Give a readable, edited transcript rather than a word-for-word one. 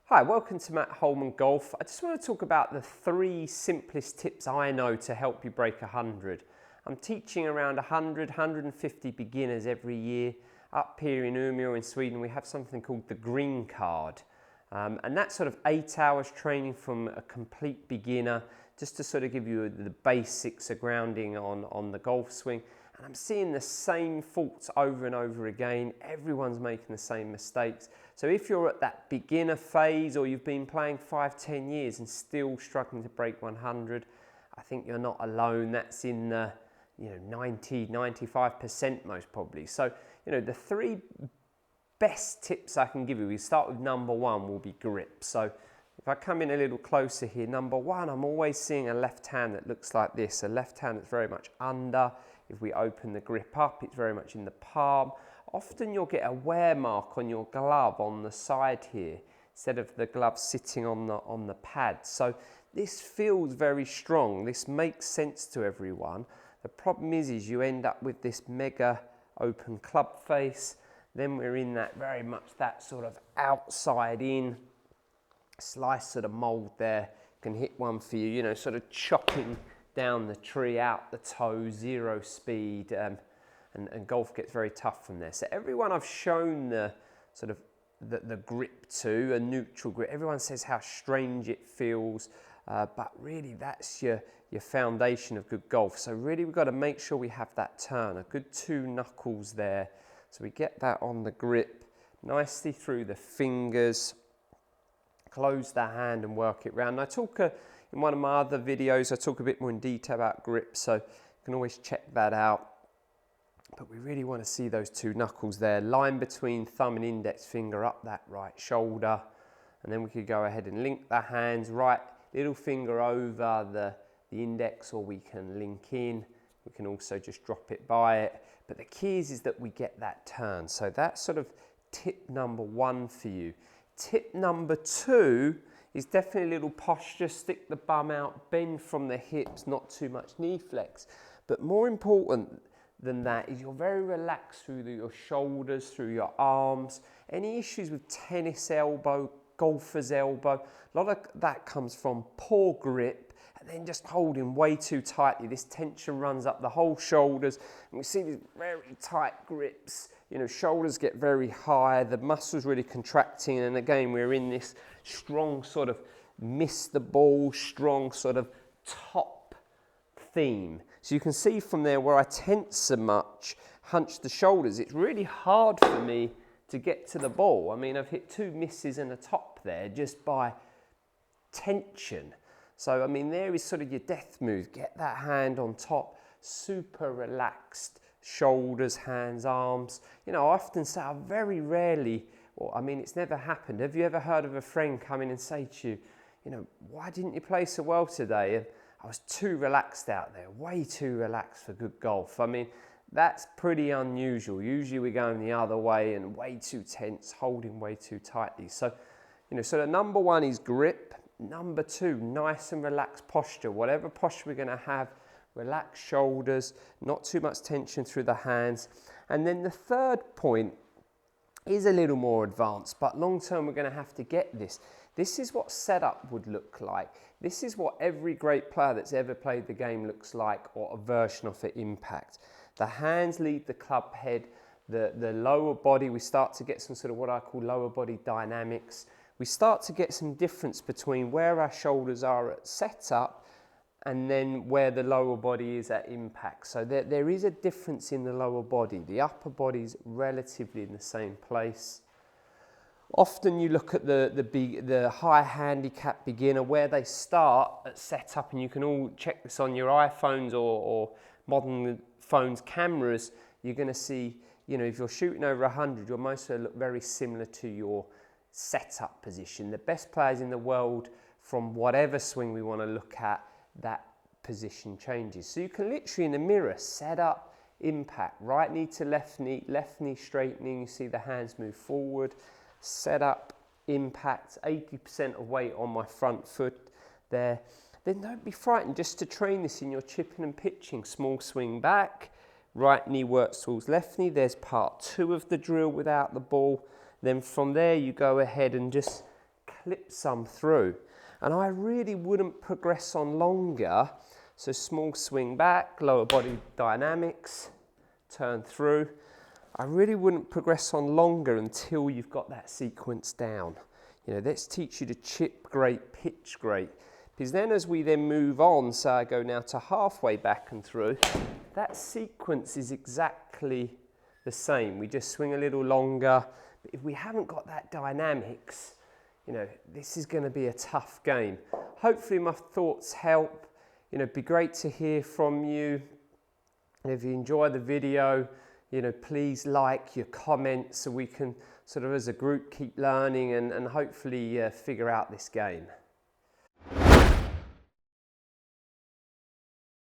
Hi, welcome to Matt Holman Golf. I just want to talk about the 3 simplest tips I know to help you break 100. I'm teaching around 100, 150 beginners every year. Up here in Umeå in Sweden, we have something called the green card. And that's sort of 8 hours training from a complete beginner, just to sort of give you the basics of grounding on the golf swing. And I'm seeing the same faults over and over again. Everyone's making the same mistakes. So if you're at that beginner phase or you've been playing 5-10 years and still struggling to break 100, I think you're not alone. That's in the 90-95% most probably. So the 3 best tips I can give you, we start with number 1 will be grip. So if I come in a little closer here, number 1, I'm always seeing a left hand that looks like this, a left hand that's very much under. If we open the grip up, it's very much in the palm. Often you'll get a wear mark on your glove on the side here, instead of the glove sitting on the pad. So this feels very strong. This makes sense to everyone. The problem is you end up with this mega open club face. Then we're in that very much that sort of outside in slice of the mold there. Can hit one for you, sort of chopping down the tree, out the toe, 0 speed, and golf gets very tough from there. So everyone I've shown the sort of the grip to, a neutral grip, everyone says how strange it feels, but really that's your foundation of good golf. So really we've got to make sure we have that turn, a good 2 knuckles there. So we get that on the grip, nicely through the fingers, close the hand and work it round. And I talk in one of my other videos, I talk a bit more in detail about grip, so you can always check that out. But we really want to see those 2 knuckles there, line between thumb and index finger up that right shoulder. And then we could go ahead and link the hands, right little finger over the index, or we can link in. We can also just drop it by it. But the key is that we get that turn. So that's sort of tip number 1 for you. Tip number 2 is definitely a little posture, stick the bum out, bend from the hips, not too much knee flex. But more important than that is you're very relaxed through your shoulders, through your arms. Any issues with tennis elbow, golfer's elbow, a lot of that comes from poor grip and then just holding way too tightly. This tension runs up the whole shoulders and we see these very tight grips. Shoulders get very high, the muscles really contracting, and again we're in this strong sort of miss the ball, strong sort of top theme. So you can see from there where I tense so much, hunch the shoulders, it's really hard for me to get to the ball. I mean, I've hit 2 misses and a top there just by tension. So I mean, there is sort of your death move. Get that hand on top, super relaxed, shoulders, hands, arms. I often say I very rarely, it's never happened. Have you ever heard of a friend come in and say to you, why didn't you play so well today? And I was too relaxed out there, way too relaxed for good golf. I mean, that's pretty unusual. Usually we're going the other way and way too tense, holding way too tightly. So, so the number 1 is grip. Number 2, nice and relaxed posture. Whatever posture we're going to have, relaxed shoulders, not too much tension through the hands. And then the 3rd point is a little more advanced, but long term we're going to have to get this. This is what setup would look like. This is what every great player that's ever played the game looks like, or a version of it impact. The hands lead the club head, the lower body, we start to get some sort of what I call lower body dynamics. We start to get some difference between where our shoulders are at setup and then where the lower body is at impact. So there is a difference in the lower body. The upper body is relatively in the same place. Often you look at the high handicap beginner where they start at setup, and you can all check this on your iPhones or modern phones cameras. You're going to see, if you're shooting over 100, you'll mostly look very similar to your setup position. The best players in the world, from whatever swing we want to look at, that position changes. So you can literally in the mirror set up, impact, right knee to left knee straightening, you see the hands move forward, set up, impact, 80% of weight on my front foot there. Then don't be frightened just to train this in your chipping and pitching. Small swing back, right knee works towards left knee. There's part 2 of the drill without the ball. Then from there you go ahead and just clip some through. And I really wouldn't progress on longer. So small swing back, lower body dynamics, turn through. I really wouldn't progress on longer until you've got that sequence down. You know, let's teach you to chip great, pitch great. Because then as we then move on, so I go now to halfway back and through, that sequence is exactly the same. We just swing a little longer. But if we haven't got that dynamics, you know, this is going to be a tough game. Hopefully my thoughts help. You know, it'd be great to hear from you. And if you enjoy the video, you know, please like your comments so we can sort of as a group keep learning and hopefully figure out this game.